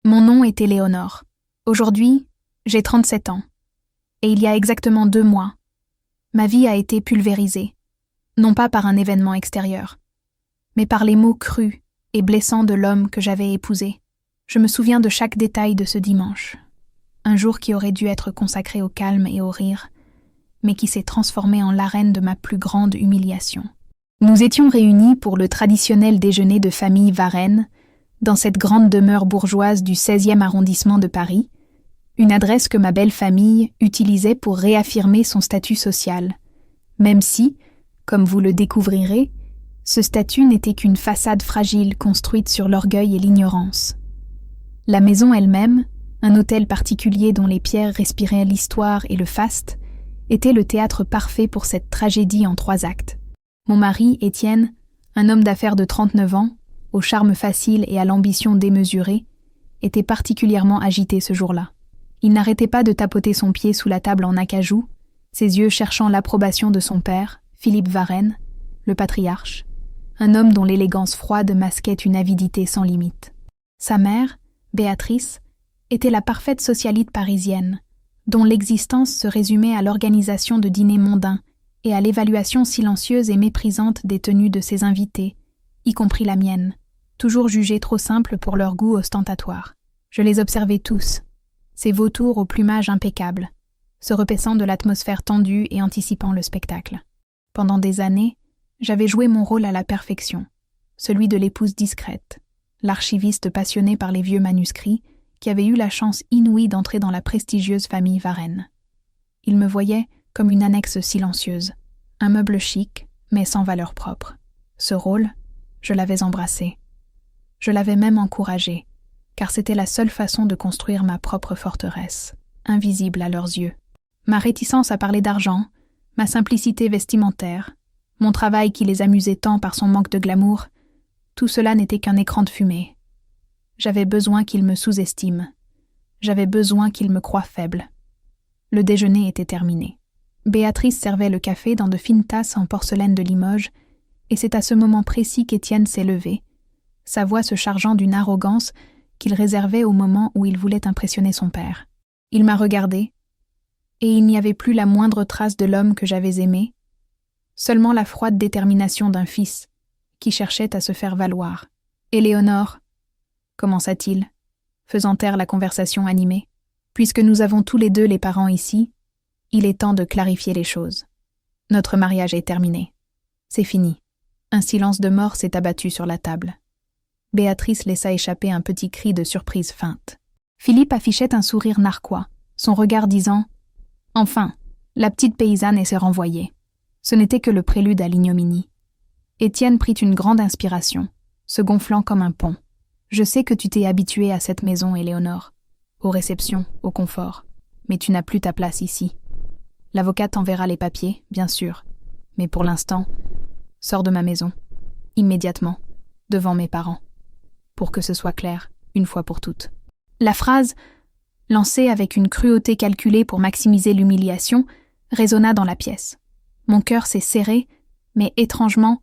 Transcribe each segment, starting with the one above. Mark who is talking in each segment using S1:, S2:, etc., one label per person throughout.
S1: Mon nom est Éléonore. Aujourd'hui, j'ai 37 ans. Et il y a exactement 2 mois, ma vie a été pulvérisée, non pas par un événement extérieur, mais par les mots crus et blessants de l'homme que j'avais épousé. Je me souviens de chaque détail de ce dimanche, un jour qui aurait dû être consacré au calme et au rire, mais qui s'est transformé en l'arène de ma plus grande humiliation. Nous étions réunis pour le traditionnel déjeuner de famille Varenne, dans cette grande demeure bourgeoise du 16e arrondissement de Paris, une adresse que ma belle famille utilisait pour réaffirmer son statut social, même si, comme vous le découvrirez, ce statut n'était qu'une façade fragile construite sur l'orgueil et l'ignorance. La maison elle-même, un hôtel particulier dont les pierres respiraient l'histoire et le faste, était le théâtre parfait pour cette tragédie en 3 actes. Mon mari, Étienne, un homme d'affaires de 39 ans, au charme facile et à l'ambition démesurée, était particulièrement agité ce jour-là. Il n'arrêtait pas de tapoter son pied sous la table en acajou, ses yeux cherchant l'approbation de son père, Philippe Varenne, le patriarche, un homme dont l'élégance froide masquait une avidité sans limite. Sa mère, Béatrice, était la parfaite socialite parisienne, dont l'existence se résumait à l'organisation de dîners mondains et à l'évaluation silencieuse et méprisante des tenues de ses invités, y compris la mienne, toujours jugées trop simples pour leur goût ostentatoire. Je les observais tous, ces vautours au plumage impeccable, se repaissant de l'atmosphère tendue et anticipant le spectacle. Pendant des années, j'avais joué mon rôle à la perfection, celui de l'épouse discrète, l'archiviste passionné par les vieux manuscrits qui avait eu la chance inouïe d'entrer dans la prestigieuse famille Varenne. Il me voyait comme une annexe silencieuse, un meuble chic, mais sans valeur propre. Ce rôle, je l'avais embrassé. Je l'avais même encouragé, car c'était la seule façon de construire ma propre forteresse, invisible à leurs yeux. Ma réticence à parler d'argent, ma simplicité vestimentaire, mon travail qui les amusait tant par son manque de glamour, tout cela n'était qu'un écran de fumée. J'avais besoin qu'ils me sous-estiment. J'avais besoin qu'ils me croient faible. Le déjeuner était terminé. Béatrice servait le café dans de fines tasses en porcelaine de Limoges, et c'est à ce moment précis qu'Étienne s'est levé, sa voix se chargeant d'une arrogance qu'il réservait au moment où il voulait impressionner son père. Il m'a regardé, et il n'y avait plus la moindre trace de l'homme que j'avais aimé, seulement la froide détermination d'un fils qui cherchait à se faire valoir. « Éléonore, » commença-t-il, faisant taire la conversation animée, « puisque nous avons tous les 2 les parents ici, il est temps de clarifier les choses. Notre mariage est terminé. C'est fini. » Un silence de mort s'est abattu sur la table. Béatrice laissa échapper un petit cri de surprise feinte. Philippe affichait un sourire narquois, son regard disant « Enfin, la petite paysanne s'est renvoyée. » Ce n'était que le prélude à l'ignominie. Étienne prit une grande inspiration, se gonflant comme un pont. « Je sais que tu t'es habituée à cette maison, Éléonore, aux réceptions, au confort, mais tu n'as plus ta place ici. L'avocat t'enverra les papiers, bien sûr, mais pour l'instant, sors de ma maison, immédiatement, devant mes parents, pour que ce soit clair, une fois pour toutes. » La phrase, lancée avec une cruauté calculée pour maximiser l'humiliation, résonna dans la pièce. Mon cœur s'est serré, mais étrangement,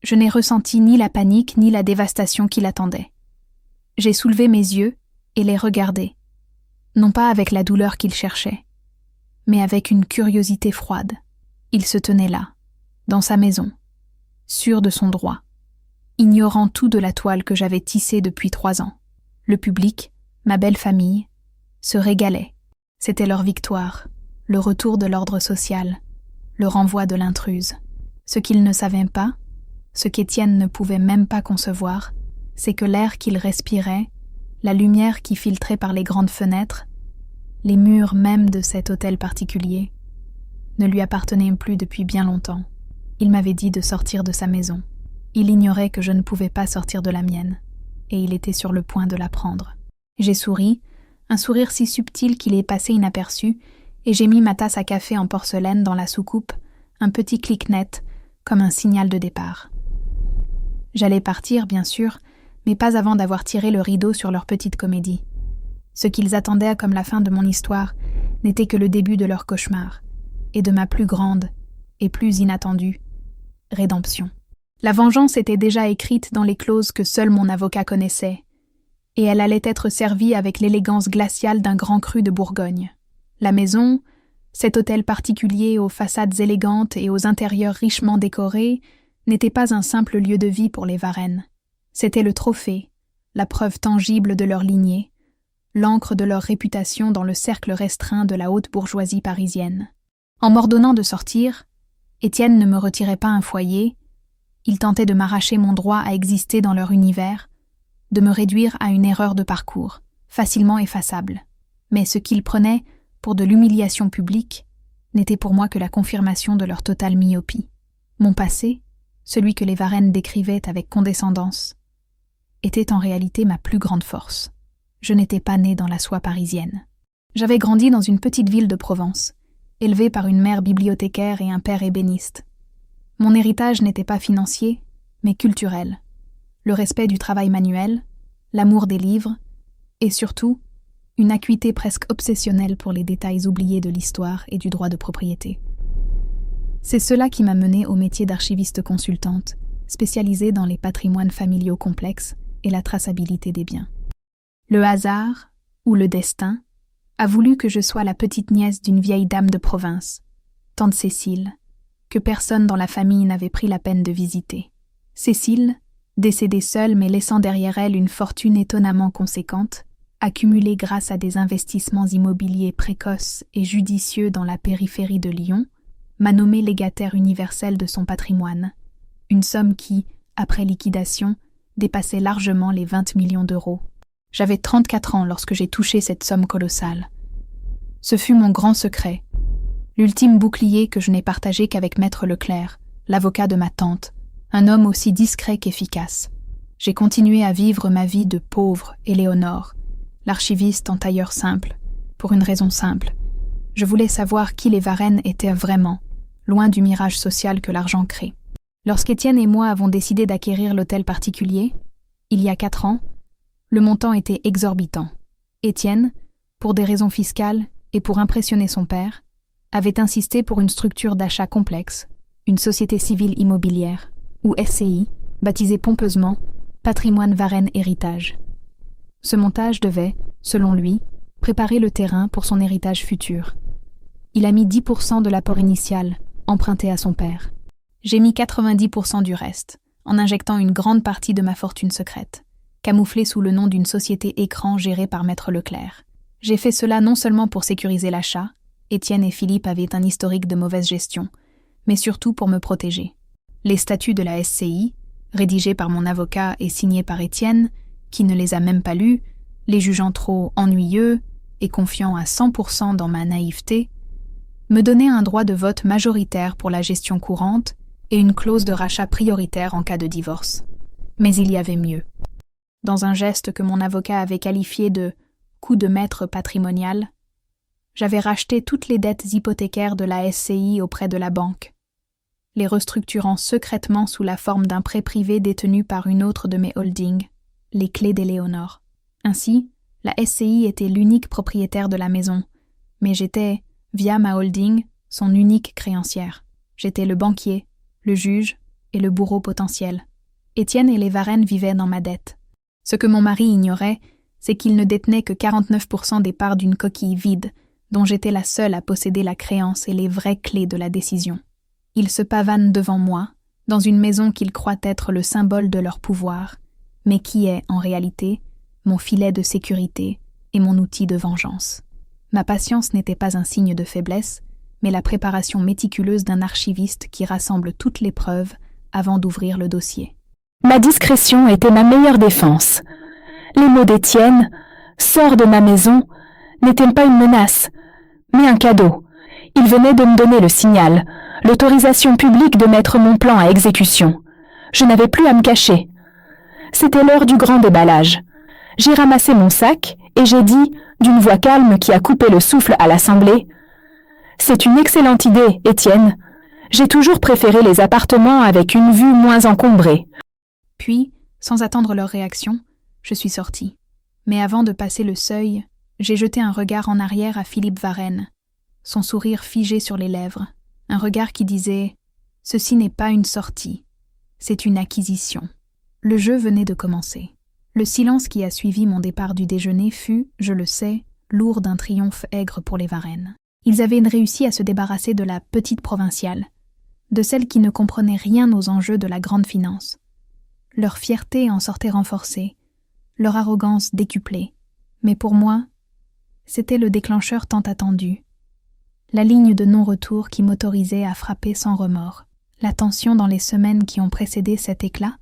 S1: je n'ai ressenti ni la panique ni la dévastation qui l'attendait. J'ai soulevé mes yeux et les regardé, non pas avec la douleur qu'il cherchait, mais avec une curiosité froide. Il se tenait là, dans sa maison, sûr de son droit, ignorant tout de la toile que j'avais tissée depuis 3 ans. Le public, ma belle famille, se régalait. C'était leur victoire, le retour de l'ordre social, le renvoi de l'intruse. Ce qu'ils ne savaient pas, ce qu'Étienne ne pouvait même pas concevoir, c'est que l'air qu'il respirait, la lumière qui filtrait par les grandes fenêtres, les murs même de cet hôtel particulier, ne lui appartenaient plus depuis bien longtemps. Il m'avait dit de sortir de sa maison. Il ignorait que je ne pouvais pas sortir de la mienne, et il était sur le point de la prendre. J'ai souri, un sourire si subtil qu'il est passé inaperçu, et j'ai mis ma tasse à café en porcelaine dans la soucoupe, un petit clic net, comme un signal de départ. J'allais partir, bien sûr, mais pas avant d'avoir tiré le rideau sur leur petite comédie. Ce qu'ils attendaient comme la fin de mon histoire n'était que le début de leur cauchemar, et de ma plus grande, et plus inattendue, rédemption. La vengeance était déjà écrite dans les clauses que seul mon avocat connaissait, et elle allait être servie avec l'élégance glaciale d'un grand cru de Bourgogne. La maison, cet hôtel particulier aux façades élégantes et aux intérieurs richement décorés, n'était pas un simple lieu de vie pour les Varenne. C'était le trophée, la preuve tangible de leur lignée, l'encre de leur réputation dans le cercle restreint de la haute bourgeoisie parisienne. En m'ordonnant de sortir, Étienne ne me retirait pas un foyer, il tentait de m'arracher mon droit à exister dans leur univers, de me réduire à une erreur de parcours, facilement effaçable. Mais ce qu'il prenait pour de l'humiliation publique n'était pour moi que la confirmation de leur totale myopie. Mon passé, celui que les Varenne décrivaient avec condescendance, était en réalité ma plus grande force. Je n'étais pas née dans la soie parisienne. J'avais grandi dans une petite ville de Provence, élevée par une mère bibliothécaire et un père ébéniste. Mon héritage n'était pas financier, mais culturel. Le respect du travail manuel, l'amour des livres, et surtout, une acuité presque obsessionnelle pour les détails oubliés de l'histoire et du droit de propriété. C'est cela qui m'a menée au métier d'archiviste consultante, spécialisée dans les patrimoines familiaux complexes et la traçabilité des biens. Le hasard, ou le destin, a voulu que je sois la petite nièce d'une vieille dame de province, tante Cécile, que personne dans la famille n'avait pris la peine de visiter. Cécile, décédée seule mais laissant derrière elle une fortune étonnamment conséquente, accumulée grâce à des investissements immobiliers précoces et judicieux dans la périphérie de Lyon, m'a nommée légataire universelle de son patrimoine, une somme qui, après liquidation, dépassait largement les 20 millions d'euros. J'avais 34 ans lorsque j'ai touché cette somme colossale. Ce fut mon grand secret, l'ultime bouclier que je n'ai partagé qu'avec Maître Leclerc, l'avocat de ma tante, un homme aussi discret qu'efficace. J'ai continué à vivre ma vie de pauvre Éléonore, l'archiviste en tailleur simple, pour une raison simple. Je voulais savoir qui les Varenne étaient vraiment, loin du mirage social que l'argent crée. Lorsqu'Étienne et moi avons décidé d'acquérir l'hôtel particulier, il y a 4 ans, le montant était exorbitant. Étienne, pour des raisons fiscales et pour impressionner son père, avait insisté pour une structure d'achat complexe, une société civile immobilière, ou SCI, baptisée pompeusement Patrimoine Varenne Héritage. Ce montage devait, selon lui, préparer le terrain pour son héritage futur. Il a mis 10% de l'apport initial, emprunté à son père. J'ai mis 90% du reste, en injectant une grande partie de ma fortune secrète, camouflée sous le nom d'une société écran gérée par Maître Leclerc. J'ai fait cela non seulement pour sécuriser l'achat, Étienne et Philippe avaient un historique de mauvaise gestion, mais surtout pour me protéger. Les statuts de la SCI, rédigés par mon avocat et signés par Étienne, qui ne les a même pas lus, les jugeant trop ennuyeux et confiant à 100% dans ma naïveté, me donnaient un droit de vote majoritaire pour la gestion courante et une clause de rachat prioritaire en cas de divorce. Mais il y avait mieux. Dans un geste que mon avocat avait qualifié de « coup de maître patrimonial », j'avais racheté toutes les dettes hypothécaires de la SCI auprès de la banque, les restructurant secrètement sous la forme d'un prêt privé détenu par une autre de mes holdings, les Clés d'Éléonore. Ainsi, la SCI était l'unique propriétaire de la maison, mais j'étais, via ma holding, son unique créancière. J'étais le banquier, le juge et le bourreau potentiel. Étienne et les Varenne vivaient dans ma dette. Ce que mon mari ignorait, c'est qu'il ne détenait que 49% des parts d'une coquille vide, dont j'étais la seule à posséder la créance et les vraies clés de la décision. Ils se pavanent devant moi, dans une maison qu'ils croient être le symbole de leur pouvoir, mais qui est, en réalité, mon filet de sécurité et mon outil de vengeance. Ma patience n'était pas un signe de faiblesse, mais la préparation méticuleuse d'un archiviste qui rassemble toutes les preuves avant d'ouvrir le dossier.
S2: Ma discrétion était ma meilleure défense. Les mots d'Étienne, « Sors de ma maison », n'étaient pas une menace, mais un cadeau. Il venait de me donner le signal, l'autorisation publique de mettre mon plan à exécution. Je n'avais plus à me cacher. C'était l'heure du grand déballage. J'ai ramassé mon sac et j'ai dit, d'une voix calme qui a coupé le souffle à l'assemblée, « C'est une excellente idée, Étienne. J'ai toujours préféré les appartements avec une vue moins encombrée. »
S1: Puis, sans attendre leur réaction, je suis sortie. Mais avant de passer le seuil, j'ai jeté un regard en arrière à Philippe Varenne, son sourire figé sur les lèvres, un regard qui disait « Ceci n'est pas une sortie, c'est une acquisition ». Le jeu venait de commencer. Le silence qui a suivi mon départ du déjeuner fut, je le sais, lourd d'un triomphe aigre pour les Varenne. Ils avaient réussi à se débarrasser de la petite provinciale, de celle qui ne comprenait rien aux enjeux de la grande finance. Leur fierté en sortait renforcée, leur arrogance décuplée. Mais pour moi, c'était le déclencheur tant attendu. La ligne de non-retour qui m'autorisait à frapper sans remords. La tension dans les semaines qui ont précédé cet éclat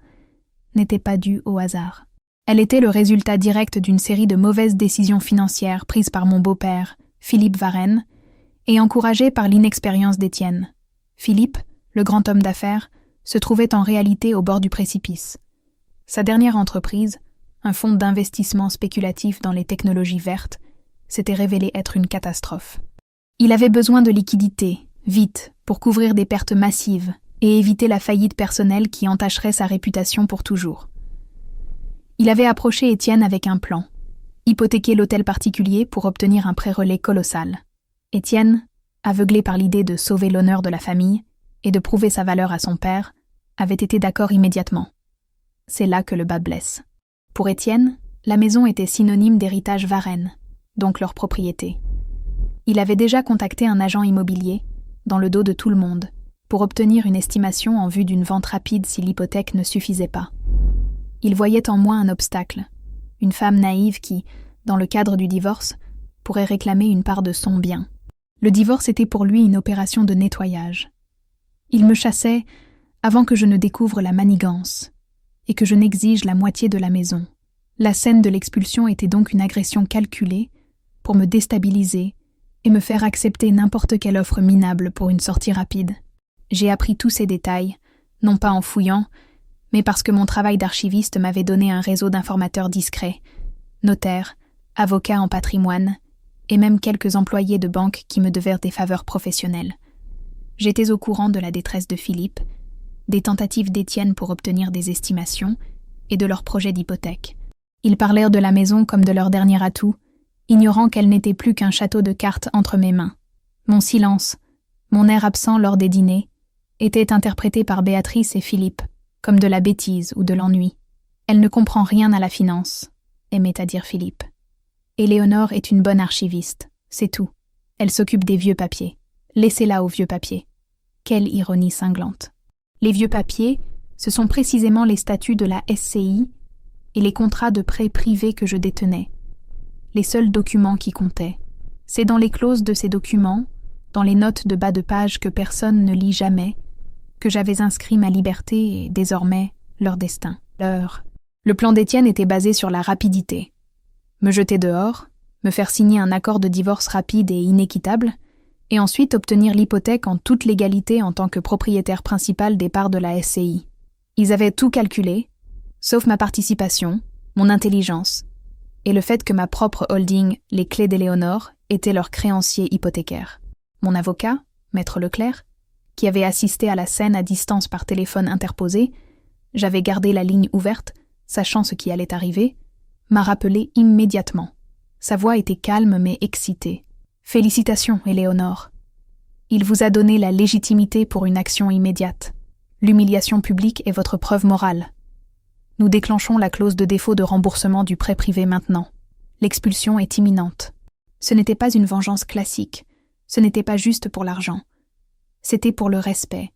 S1: n'était pas due au hasard. Elle était le résultat direct d'une série de mauvaises décisions financières prises par mon beau-père, Philippe Varenne, et encouragées par l'inexpérience d'Étienne. Philippe, le grand homme d'affaires, se trouvait en réalité au bord du précipice. Sa dernière entreprise, un fonds d'investissement spéculatif dans les technologies vertes, s'était révélé être une catastrophe. Il avait besoin de liquidités, vite, pour couvrir des pertes massives et éviter la faillite personnelle qui entacherait sa réputation pour toujours. Il avait approché Étienne avec un plan, hypothéquer l'hôtel particulier pour obtenir un pré-relais colossal. Étienne, aveuglé par l'idée de sauver l'honneur de la famille et de prouver sa valeur à son père, avait été d'accord immédiatement. C'est là que le bas blesse. Pour Étienne, la maison était synonyme d'héritage Varenne, donc leur propriété. Il avait déjà contacté un agent immobilier, dans le dos de tout le monde, pour obtenir une estimation en vue d'une vente rapide si l'hypothèque ne suffisait pas. Il voyait en moi un obstacle, une femme naïve qui, dans le cadre du divorce, pourrait réclamer une part de son bien. Le divorce était pour lui une opération de nettoyage. Il me chassait avant que je ne découvre la manigance et que je n'exige la moitié de la maison. La scène de l'expulsion était donc une agression calculée pour me déstabiliser et me faire accepter n'importe quelle offre minable pour une sortie rapide. J'ai appris tous ces détails, non pas en fouillant, mais parce que mon travail d'archiviste m'avait donné un réseau d'informateurs discrets, notaires, avocats en patrimoine, et même quelques employés de banque qui me devaient des faveurs professionnelles. J'étais au courant de la détresse de Philippe, des tentatives d'Étienne pour obtenir des estimations et de leurs projets d'hypothèque. Ils parlèrent de la maison comme de leur dernier atout, ignorant qu'elle n'était plus qu'un château de cartes entre mes mains. Mon silence, mon air absent lors des dîners, étaient interprétés par Béatrice et Philippe comme de la bêtise ou de l'ennui. Elle ne comprend rien à la finance, aimait à dire Philippe. Éléonore est une bonne archiviste, c'est tout. Elle s'occupe des vieux papiers. Laissez-la aux vieux papiers. Quelle ironie cinglante. Les vieux papiers, ce sont précisément les statuts de la SCI et les contrats de prêt privés que je détenais. Les seuls documents qui comptaient. C'est dans les clauses de ces documents, dans les notes de bas de page que personne ne lit jamais, que j'avais inscrit ma liberté et, désormais, leur destin. Le plan d'Étienne était basé sur la rapidité. Me jeter dehors, me faire signer un accord de divorce rapide et inéquitable, et ensuite obtenir l'hypothèque en toute légalité en tant que propriétaire principal des parts de la SCI. Ils avaient tout calculé, sauf ma participation, mon intelligence, et le fait que ma propre holding, les clés d'Éléonore, était leur créancier hypothécaire. Mon avocat, Maître Leclerc, qui avait assisté à la scène à distance par téléphone interposé, j'avais gardé la ligne ouverte, sachant ce qui allait arriver, m'a rappelé immédiatement. Sa voix était calme mais excitée. « Félicitations, Éléonore. Il vous a donné la légitimité pour une action immédiate. L'humiliation publique est votre preuve morale. Nous déclenchons la clause de défaut de remboursement du prêt privé maintenant. L'expulsion est imminente. Ce n'était pas une vengeance classique. Ce n'était pas juste pour l'argent. C'était pour le respect.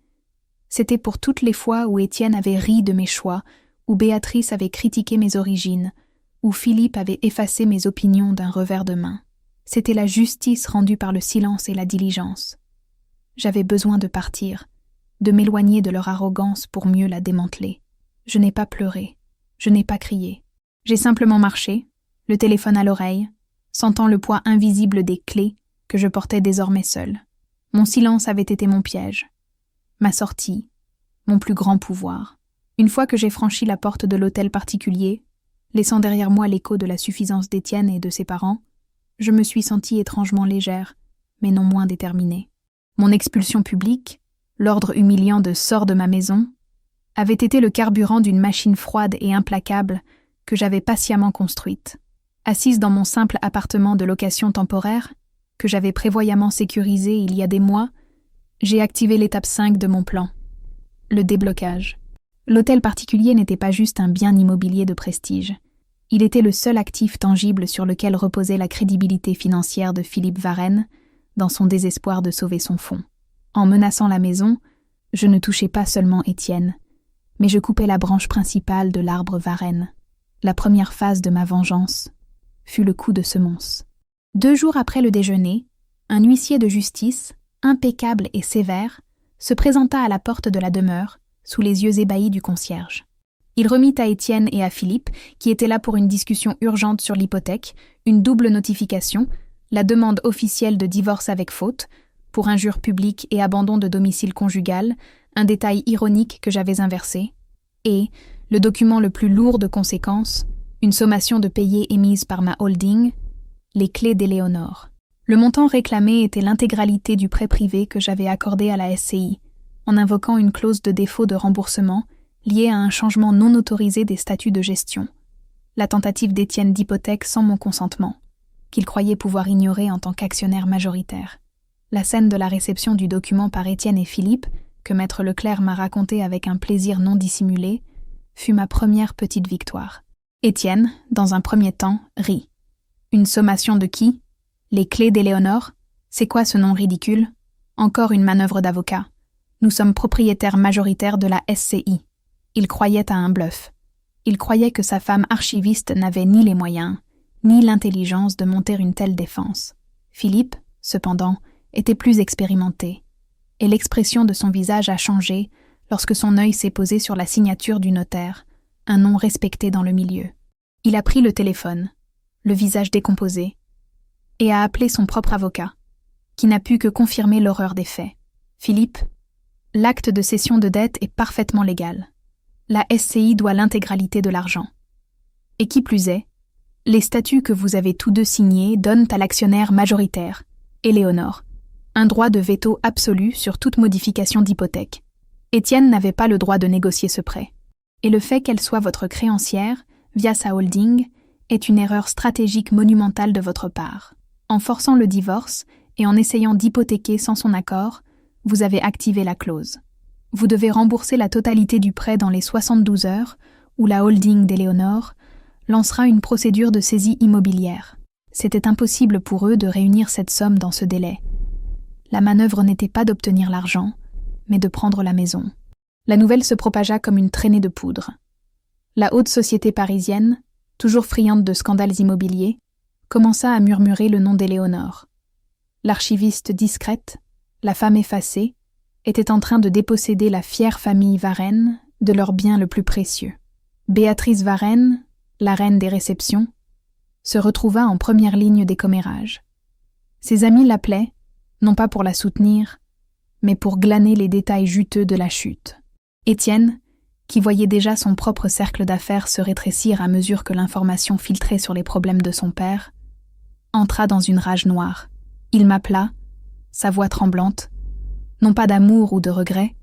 S1: C'était pour toutes les fois où Étienne avait ri de mes choix, où Béatrice avait critiqué mes origines, où Philippe avait effacé mes opinions d'un revers de main. C'était la justice rendue par le silence et la diligence. J'avais besoin de partir, de m'éloigner de leur arrogance pour mieux la démanteler. Je n'ai pas pleuré, je n'ai pas crié. J'ai simplement marché, le téléphone à l'oreille, sentant le poids invisible des clés que je portais désormais seule. Mon silence avait été mon piège, ma sortie, mon plus grand pouvoir. Une fois que j'ai franchi la porte de l'hôtel particulier, laissant derrière moi l'écho de la suffisance d'Étienne et de ses parents, je me suis sentie étrangement légère, mais non moins déterminée. Mon expulsion publique, l'ordre humiliant de « sors de ma maison », avait été le carburant d'une machine froide et implacable que j'avais patiemment construite. Assise dans mon simple appartement de location temporaire, que j'avais prévoyamment sécurisé il y a des mois, j'ai activé l'étape 5 de mon plan, le déblocage. L'hôtel particulier n'était pas juste un bien immobilier de prestige, Il était le seul actif tangible sur lequel reposait la crédibilité financière de Philippe Varenne, dans son désespoir de sauver son fonds. En menaçant la maison, je ne touchais pas seulement Étienne, mais je coupais la branche principale de l'arbre Varenne. La première phase de ma vengeance fut le coup de semonce. 2 jours après le déjeuner, un huissier de justice, impeccable et sévère, se présenta à la porte de la demeure, sous les yeux ébahis du concierge. Il remit à Étienne et à Philippe, qui étaient là pour une discussion urgente sur l'hypothèque, une double notification, la demande officielle de divorce avec faute, pour injure publique et abandon de domicile conjugal, un détail ironique que j'avais inversé, et, le document le plus lourd de conséquences, une sommation de payer émise par ma holding, les clés d'Éléonore. Le montant réclamé était l'intégralité du prêt privé que j'avais accordé à la SCI, en invoquant une clause de défaut de remboursement liée à un changement non autorisé des statuts de gestion, la tentative d'Étienne d'hypothèque sans mon consentement, qu'il croyait pouvoir ignorer en tant qu'actionnaire majoritaire. La scène de la réception du document par Étienne et Philippe, que maître Leclerc m'a raconté avec un plaisir non dissimulé, fut ma première petite victoire. Étienne, dans un premier temps, rit. Une sommation de qui? Les clés d'Éléonore? C'est quoi ce nom ridicule? Encore une manœuvre d'avocat. Nous sommes propriétaires majoritaires de la SCI. Il croyait à un bluff. Il croyait que sa femme archiviste n'avait ni les moyens, ni l'intelligence de monter une telle défense. Philippe, cependant, était plus expérimenté, et l'expression de son visage a changé lorsque son œil s'est posé sur la signature du notaire, un nom respecté dans le milieu. Il a pris le téléphone, le visage décomposé, et a appelé son propre avocat, qui n'a pu que confirmer l'horreur des faits. Philippe, l'acte de cession de dette est parfaitement légal. La SCI doit l'intégralité de l'argent. Et qui plus est, les statuts que vous avez tous deux signés donnent à l'actionnaire majoritaire, Éléonore, un droit de veto absolu sur toute modification d'hypothèque. Étienne n'avait pas le droit de négocier ce prêt. Et le fait qu'elle soit votre créancière, via sa holding, est une erreur stratégique monumentale de votre part. En forçant le divorce et en essayant d'hypothéquer sans son accord, vous avez activé la clause. Vous devez rembourser la totalité du prêt dans les 72 heures, où la holding d'Éléonore lancera une procédure de saisie immobilière. C'était impossible pour eux de réunir cette somme dans ce délai. La manœuvre n'était pas d'obtenir l'argent, mais de prendre la maison. La nouvelle se propagea comme une traînée de poudre. La haute société parisienne, toujours friande de scandales immobiliers, commença à murmurer le nom d'Éléonore. L'archiviste discrète, la femme effacée, était en train de déposséder la fière famille Varenne de leur bien le plus précieux. Béatrice Varenne, la reine des réceptions, se retrouva en première ligne des commérages. Ses amis l'appelaient, non pas pour la soutenir, mais pour glaner les détails juteux de la chute. Étienne, qui voyait déjà son propre cercle d'affaires se rétrécir à mesure que l'information filtrait sur les problèmes de son père, entra dans une rage noire. Il m'appela, sa voix tremblante, non pas d'amour ou de regret,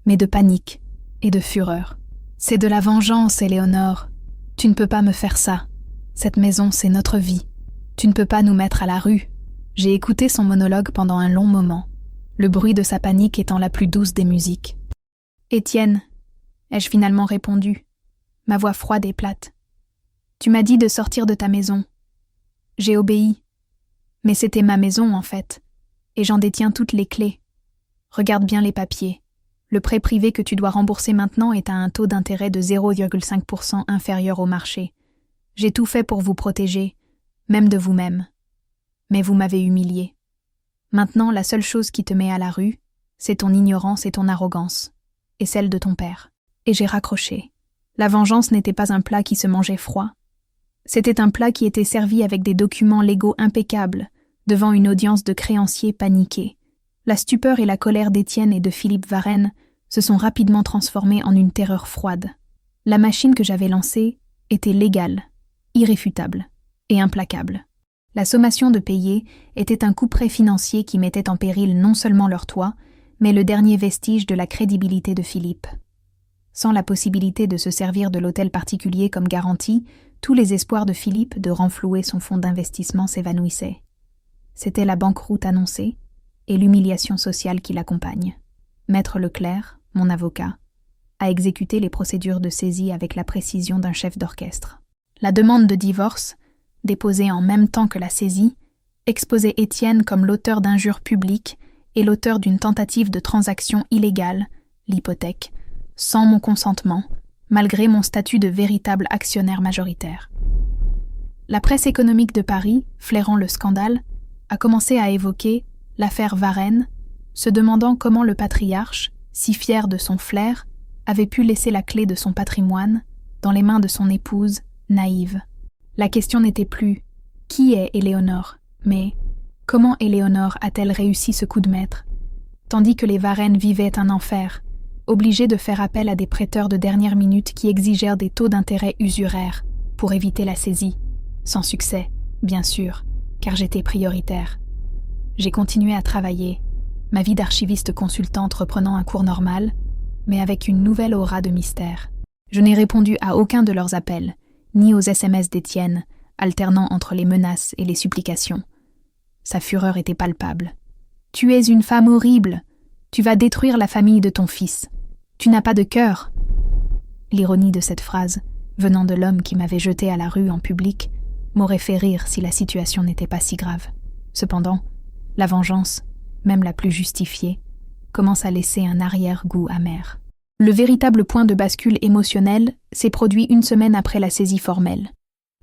S1: mais de panique et de fureur. « C'est de la vengeance, Éléonore. Tu ne peux pas me faire ça. Cette maison, c'est notre vie. Tu ne peux pas nous mettre à la rue. » J'ai écouté son monologue pendant un long moment, le bruit de sa panique étant la plus douce des musiques. « Étienne, ai-je finalement répondu, ma voix froide et plate. Tu m'as dit de sortir de ta maison. J'ai obéi. Mais c'était ma maison, en fait, et j'en détiens toutes les clés. Regarde bien les papiers. Le prêt privé que tu dois rembourser maintenant est à un taux d'intérêt de 0,5% inférieur au marché. J'ai tout fait pour vous protéger, même de vous-même. Mais vous m'avez humilié. Maintenant, la seule chose qui te met à la rue, c'est ton ignorance et ton arrogance, et celle de ton père. » Et j'ai raccroché. La vengeance n'était pas un plat qui se mangeait froid. C'était un plat qui était servi avec des documents légaux impeccables, devant une audience de créanciers paniqués. La stupeur et la colère d'Étienne et de Philippe Varenne se sont rapidement transformées en une terreur froide. La machine que j'avais lancée était légale, irréfutable et implacable. La sommation de payer était un couperet financier qui mettait en péril non seulement leur toit, mais le dernier vestige de la crédibilité de Philippe. Sans la possibilité de se servir de l'hôtel particulier comme garantie, tous les espoirs de Philippe de renflouer son fonds d'investissement s'évanouissaient. C'était la banqueroute annoncée et l'humiliation sociale qui l'accompagne. Maître Leclerc, mon avocat, a exécuté les procédures de saisie avec la précision d'un chef d'orchestre. La demande de divorce, déposée en même temps que la saisie, exposait Étienne comme l'auteur d'injures publiques et l'auteur d'une tentative de transaction illégale, l'hypothèque, sans mon consentement, malgré mon statut de véritable actionnaire majoritaire. La presse économique de Paris, flairant le scandale, a commencé à évoquer l'affaire Varenne, se demandant comment le patriarche, si fier de son flair, avait pu laisser la clé de son patrimoine dans les mains de son épouse, naïve. La question n'était plus « Qui est Éléonore ?» mais « Comment Éléonore a-t-elle réussi ce coup de maître ?» Tandis que les Varenne vivaient un enfer, obligés de faire appel à des prêteurs de dernière minute qui exigèrent des taux d'intérêt usuraires pour éviter la saisie. Sans succès, bien sûr, car j'étais prioritaire. J'ai continué à travailler, ma vie d'archiviste consultante reprenant un cours normal, mais avec une nouvelle aura de mystère. Je n'ai répondu à aucun de leurs appels, ni aux SMS d'Étienne, alternant entre les menaces et les supplications. Sa fureur était palpable. « Tu es une femme horrible. Tu vas détruire la famille de ton fils. Tu n'as pas de cœur. » L'ironie de cette phrase, venant de l'homme qui m'avait jeté à la rue en public, m'aurait fait rire si la situation n'était pas si grave. Cependant, la vengeance, même la plus justifiée, commence à laisser un arrière-goût amer. Le véritable point de bascule émotionnel s'est produit une semaine après la saisie formelle.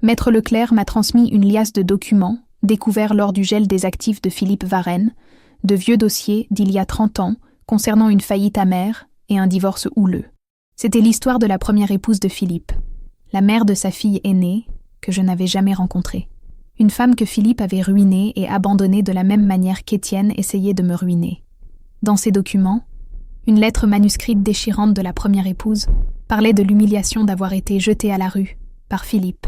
S1: Maître Leclerc m'a transmis une liasse de documents, découverts lors du gel des actifs de Philippe Varenne, de vieux dossiers d'il y a 30 ans concernant une faillite amère et un divorce houleux. C'était l'histoire de la première épouse de Philippe, la mère de sa fille aînée, que je n'avais jamais rencontrée. Une femme que Philippe avait ruinée et abandonnée de la même manière qu'Étienne essayait de me ruiner. Dans ces documents, une lettre manuscrite déchirante de la première épouse parlait de l'humiliation d'avoir été jetée à la rue par Philippe,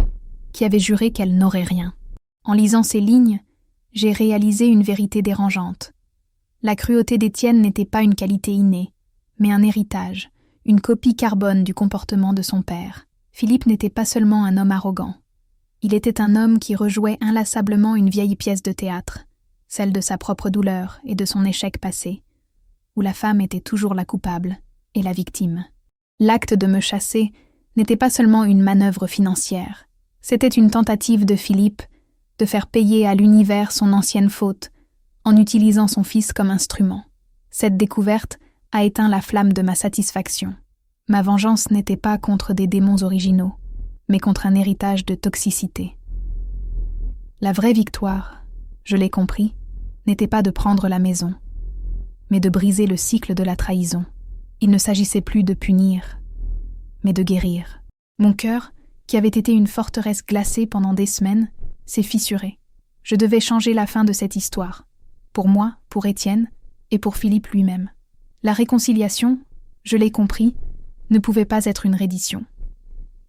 S1: qui avait juré qu'elle n'aurait rien. En lisant ces lignes, j'ai réalisé une vérité dérangeante. La cruauté d'Étienne n'était pas une qualité innée, mais un héritage, une copie carbone du comportement de son père. Philippe n'était pas seulement un homme arrogant. Il était un homme qui rejouait inlassablement une vieille pièce de théâtre, celle de sa propre douleur et de son échec passé, où la femme était toujours la coupable et la victime. L'acte de me chasser n'était pas seulement une manœuvre financière, c'était une tentative de Philippe de faire payer à l'univers son ancienne faute en utilisant son fils comme instrument. Cette découverte a éteint la flamme de ma satisfaction. Ma vengeance n'était pas contre des démons originaux, mais contre un héritage de toxicité. La vraie victoire, je l'ai compris, n'était pas de prendre la maison, mais de briser le cycle de la trahison. Il ne s'agissait plus de punir, mais de guérir. Mon cœur, qui avait été une forteresse glacée pendant des semaines, s'est fissuré. Je devais changer la fin de cette histoire, pour moi, pour Étienne et pour Philippe lui-même. La réconciliation, je l'ai compris, ne pouvait pas être une reddition.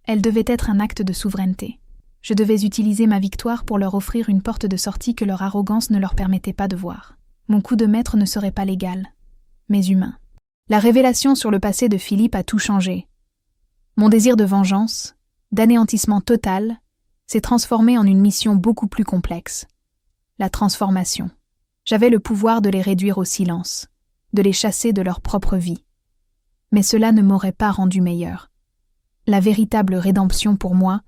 S1: Elle devait être un acte de souveraineté. Je devais utiliser ma victoire pour leur offrir une porte de sortie que leur arrogance ne leur permettait pas de voir. Mon coup de maître ne serait pas légal, mais humain. La révélation sur le passé de Philippe a tout changé. Mon désir de vengeance, d'anéantissement total, s'est transformé en une mission beaucoup plus complexe. La transformation. J'avais le pouvoir de les réduire au silence, de les chasser de leur propre vie. Mais cela ne m'aurait pas rendu meilleur. La véritable rédemption pour moi,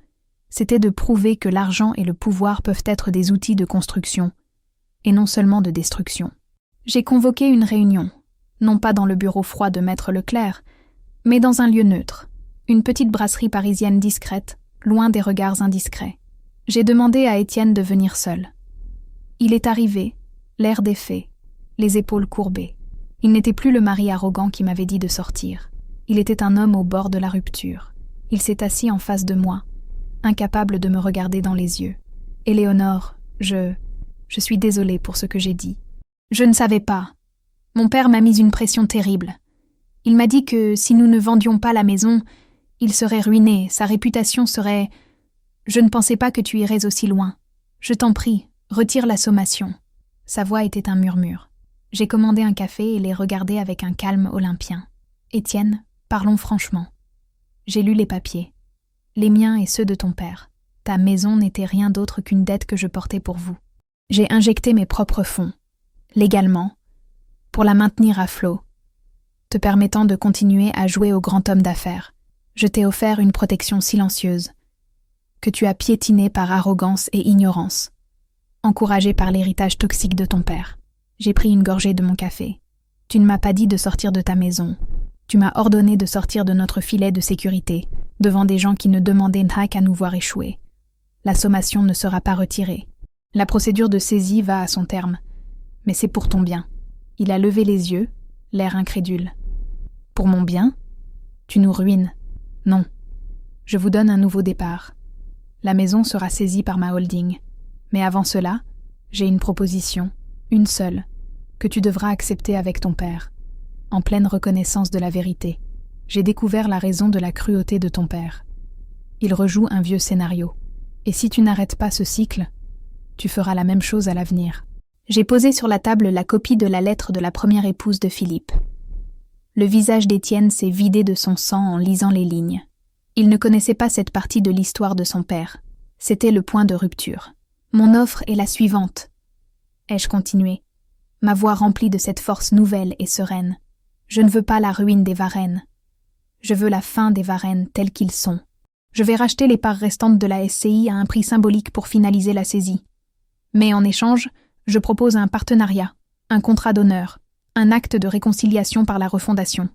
S1: c'était de prouver que l'argent et le pouvoir peuvent être des outils de construction, et non seulement de destruction. J'ai convoqué une réunion, non pas dans le bureau froid de Maître Leclerc, mais dans un lieu neutre, une petite brasserie parisienne discrète, loin des regards indiscrets. J'ai demandé à Étienne de venir seul. Il est arrivé, l'air défait, les épaules courbées. Il n'était plus le mari arrogant qui m'avait dit de sortir. Il était un homme au bord de la rupture. Il s'est assis en face de moi, incapable de me regarder dans les yeux. « Éléonore, je suis désolée pour ce que j'ai dit. Je ne savais pas. Mon père m'a mis une pression terrible. Il m'a dit que si nous ne vendions pas la maison, il serait ruiné, sa réputation serait... Je ne pensais pas que tu irais aussi loin. Je t'en prie, retire la sommation. » Sa voix était un murmure. J'ai commandé un café et les regardé avec un calme olympien. « Étienne, parlons franchement. J'ai lu les papiers. Les miens et ceux de ton père. Ta maison n'était rien d'autre qu'une dette que je portais pour vous. J'ai injecté mes propres fonds, légalement, pour la maintenir à flot, te permettant de continuer à jouer au grand homme d'affaires. Je t'ai offert une protection silencieuse, que tu as piétiné par arrogance et ignorance, encouragé par l'héritage toxique de ton père. J'ai pris une gorgée de mon café. Tu ne m'as pas dit de sortir de ta maison. Tu m'as ordonné de sortir de notre filet de sécurité, devant des gens qui ne demandaient qu'à nous voir échouer. La sommation ne sera pas retirée. La procédure de saisie va à son terme. Mais c'est pour ton bien. Il a levé les yeux, l'air incrédule. Pour mon bien? Tu nous ruines. Non. Je vous donne un nouveau départ. La maison sera saisie par ma holding. Mais avant cela, j'ai une proposition, une seule, que tu devras accepter avec ton père. En pleine reconnaissance de la vérité, j'ai découvert la raison de la cruauté de ton père. Il rejoue un vieux scénario. Et si tu n'arrêtes pas ce cycle, tu feras la même chose à l'avenir. J'ai posé sur la table la copie de la lettre de la première épouse de Philippe. Le visage d'Étienne s'est vidé de son sang en lisant les lignes. Il ne connaissait pas cette partie de l'histoire de son père. C'était le point de rupture. Mon offre est la suivante. Ai-je continué, ma voix remplie de cette force nouvelle et sereine. Je ne veux pas la ruine des Varennes. Je veux la fin des Varennes tels qu'ils sont. Je vais racheter les parts restantes de la SCI à un prix symbolique pour finaliser la saisie. Mais en échange, je propose un partenariat, un contrat d'honneur, un acte de réconciliation par la refondation.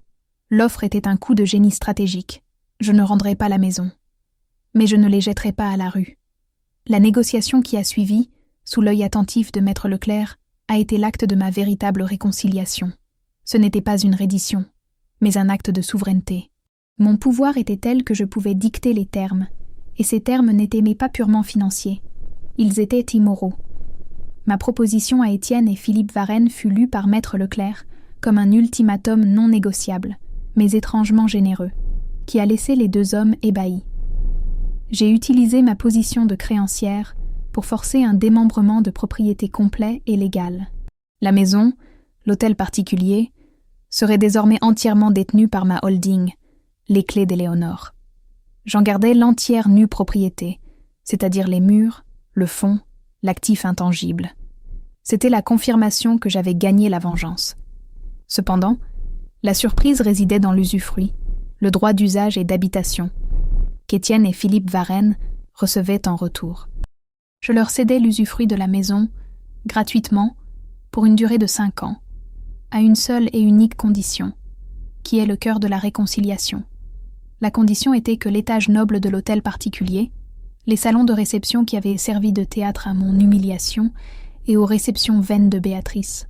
S1: L'offre était un coup de génie stratégique. Je ne rendrai pas la maison. Mais je ne les jetterai pas à la rue. La négociation qui a suivi, sous l'œil attentif de Maître Leclerc, a été l'acte de ma véritable réconciliation. Ce n'était pas une reddition, mais un acte de souveraineté. Mon pouvoir était tel que je pouvais dicter les termes, et ces termes n'étaient pas purement financiers. Ils étaient immoraux. Ma proposition à Étienne et Philippe Varenne fut lue par Maître Leclerc comme un ultimatum non négociable, mais étrangement généreux, qui a laissé les deux hommes ébahis. J'ai utilisé ma position de créancière pour forcer un démembrement de propriété complet et légal. La maison, l'hôtel particulier, serait désormais entièrement détenue par ma holding, les clés d'Éléonore. J'en gardais l'entière nue propriété, c'est-à-dire les murs, le fond, l'actif intangible. C'était la confirmation que j'avais gagné la vengeance. Cependant, la surprise résidait dans l'usufruit, le droit d'usage et d'habitation, qu'Étienne et Philippe Varenne recevaient en retour. Je leur cédais l'usufruit de la maison, gratuitement, pour une durée de 5 ans, à une seule et unique condition, qui est le cœur de la réconciliation. La condition était que l'étage noble de l'hôtel particulier, les salons de réception qui avaient servi de théâtre à mon humiliation et aux réceptions vaines de Béatrice,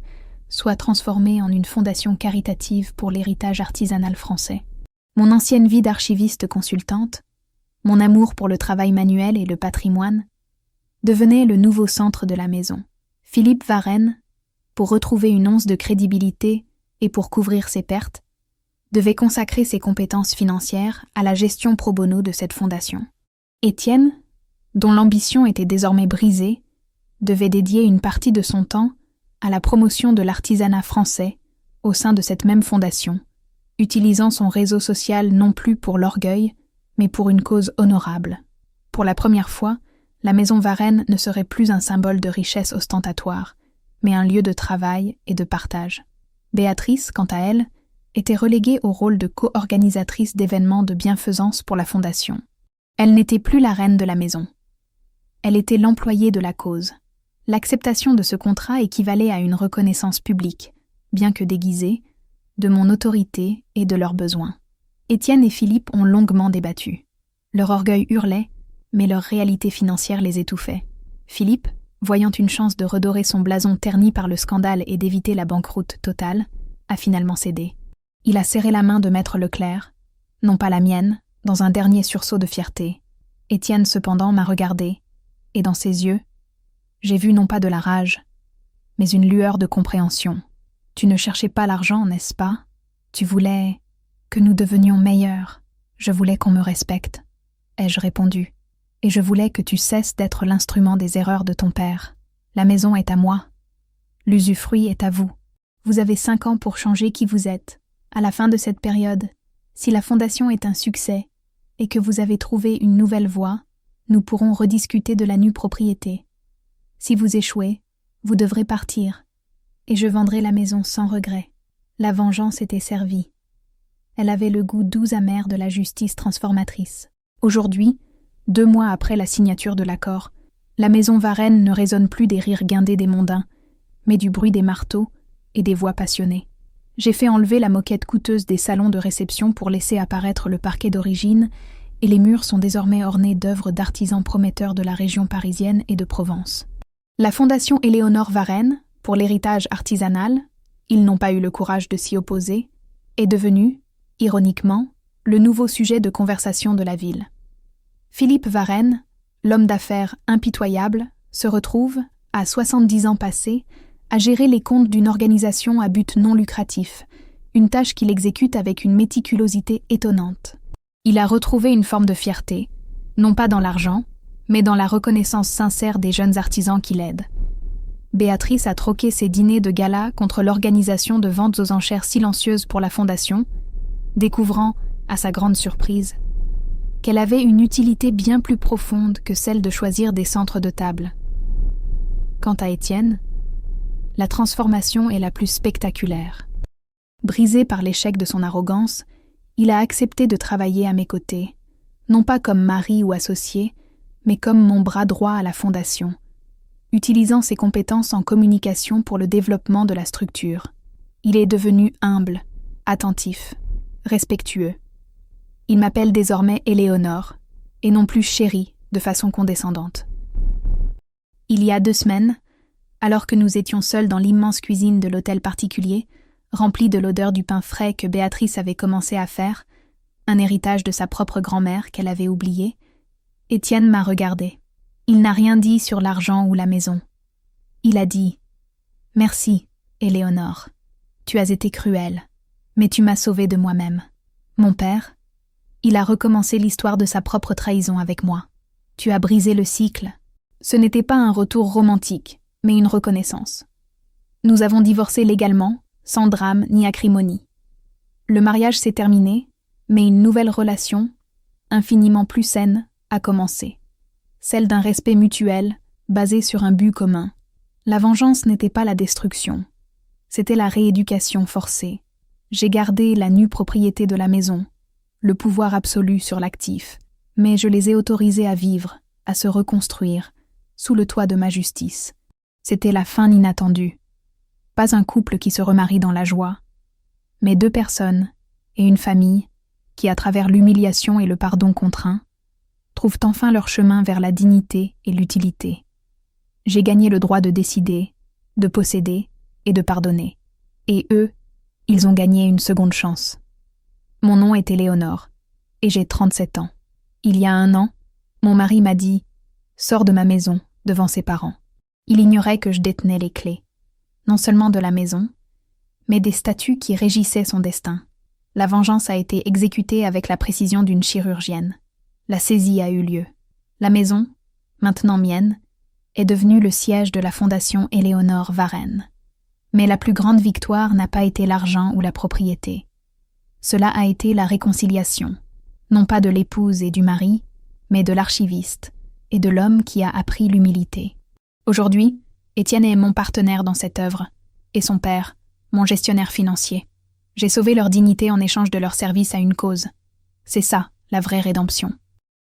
S1: soient transformés en une fondation caritative pour l'héritage artisanal français. Mon ancienne vie d'archiviste consultante, mon amour pour le travail manuel et le patrimoine, devenait le nouveau centre de la maison. Philippe Varenne, pour retrouver une once de crédibilité et pour couvrir ses pertes, devait consacrer ses compétences financières à la gestion pro bono de cette fondation. Étienne, dont l'ambition était désormais brisée, devait dédier une partie de son temps à la promotion de l'artisanat français au sein de cette même fondation, utilisant son réseau social non plus pour l'orgueil, mais pour une cause honorable. Pour la première fois, la maison Varenne ne serait plus un symbole de richesse ostentatoire, mais un lieu de travail et de partage. Béatrice, quant à elle, était reléguée au rôle de co-organisatrice d'événements de bienfaisance pour la fondation. Elle n'était plus la reine de la maison. Elle était l'employée de la cause. L'acceptation de ce contrat équivalait à une reconnaissance publique, bien que déguisée, de mon autorité et de leurs besoins. Étienne et Philippe ont longuement débattu. Leur orgueil hurlait, mais leur réalité financière les étouffait. Philippe, voyant une chance de redorer son blason terni par le scandale et d'éviter la banqueroute totale, a finalement cédé. Il a serré la main de Maître Leclerc, non pas la mienne, dans un dernier sursaut de fierté. Étienne, cependant, m'a regardé, et dans ses yeux, j'ai vu non pas de la rage, mais une lueur de compréhension. Tu ne cherchais pas l'argent, n'est-ce pas? Tu voulais que nous devenions meilleurs. Je voulais qu'on me respecte, ai-je répondu. Et je voulais que tu cesses d'être l'instrument des erreurs de ton père. La maison est à moi. L'usufruit est à vous. Vous avez 5 ans pour changer qui vous êtes. À la fin de cette période, si la fondation est un succès et que vous avez trouvé une nouvelle voie, nous pourrons rediscuter de la nue propriété. Si vous échouez, vous devrez partir, et je vendrai la maison sans regret. La vengeance était servie. Elle avait le goût doux amer de la justice transformatrice. Aujourd'hui, 2 mois après la signature de l'accord, la maison Varenne ne résonne plus des rires guindés des mondains, mais du bruit des marteaux et des voix passionnées. J'ai fait enlever la moquette coûteuse des salons de réception pour laisser apparaître le parquet d'origine, et les murs sont désormais ornés d'œuvres d'artisans prometteurs de la région parisienne et de Provence. La Fondation Éléonore Varenne, pour l'héritage artisanal, ils n'ont pas eu le courage de s'y opposer, est devenue, ironiquement, le nouveau sujet de conversation de la ville. Philippe Varenne, l'homme d'affaires impitoyable, se retrouve, à 70 ans passés, à gérer les comptes d'une organisation à but non lucratif, une tâche qu'il exécute avec une méticulosité étonnante. Il a retrouvé une forme de fierté, non pas dans l'argent, mais dans la reconnaissance sincère des jeunes artisans qui l'aident. Béatrice a troqué ses dîners de gala contre l'organisation de ventes aux enchères silencieuses pour la Fondation, découvrant, à sa grande surprise, qu'elle avait une utilité bien plus profonde que celle de choisir des centres de table. Quant à Étienne, la transformation est la plus spectaculaire. Brisé par l'échec de son arrogance, il a accepté de travailler à mes côtés, non pas comme mari ou associé, mais comme mon bras droit à la Fondation, utilisant ses compétences en communication pour le développement de la structure. Il est devenu humble, attentif, respectueux. Il m'appelle désormais Éléonore, et non plus chérie, de façon condescendante. Il y a 2 semaines, alors que nous étions seuls dans l'immense cuisine de l'hôtel particulier, remplie de l'odeur du pain frais que Béatrice avait commencé à faire, un héritage de sa propre grand-mère qu'elle avait oublié, Étienne m'a regardé. Il n'a rien dit sur l'argent ou la maison. Il a dit « Merci, Éléonore. Tu as été cruelle, mais tu m'as sauvée de moi-même. Mon père, il a recommencé l'histoire de sa propre trahison avec moi. Tu as brisé le cycle. Ce n'était pas un retour romantique, mais une reconnaissance. Nous avons divorcé légalement, sans drame ni acrimonie. Le mariage s'est terminé, mais une nouvelle relation, infiniment plus saine, a commencé. Celle d'un respect mutuel, basé sur un but commun. La vengeance n'était pas la destruction. C'était la rééducation forcée. J'ai gardé la nue propriété de la maison, le pouvoir absolu sur l'actif, mais je les ai autorisés à vivre, à se reconstruire, sous le toit de ma justice. C'était la fin inattendue. Pas un couple qui se remarie dans la joie, mais 2 personnes et une famille qui, à travers l'humiliation et le pardon contraint, trouvent enfin leur chemin vers la dignité et l'utilité. J'ai gagné le droit de décider, de posséder et de pardonner. Et eux, ils ont gagné une seconde chance. Mon nom est Éléonore, et j'ai 37 ans. Il y a 1 an, mon mari m'a dit « Sors de ma maison » devant ses parents. Il ignorait que je détenais les clés, non seulement de la maison, mais des statuts qui régissaient son destin. La vengeance a été exécutée avec la précision d'une chirurgienne. La saisie a eu lieu. La maison, maintenant mienne, est devenue le siège de la Fondation Éléonore Varenne. Mais la plus grande victoire n'a pas été l'argent ou la propriété. Cela a été la réconciliation, non pas de l'épouse et du mari, mais de l'archiviste et de l'homme qui a appris l'humilité. Aujourd'hui, Étienne est mon partenaire dans cette œuvre, et son père, mon gestionnaire financier. J'ai sauvé leur dignité en échange de leur service à une cause. C'est ça, la vraie rédemption.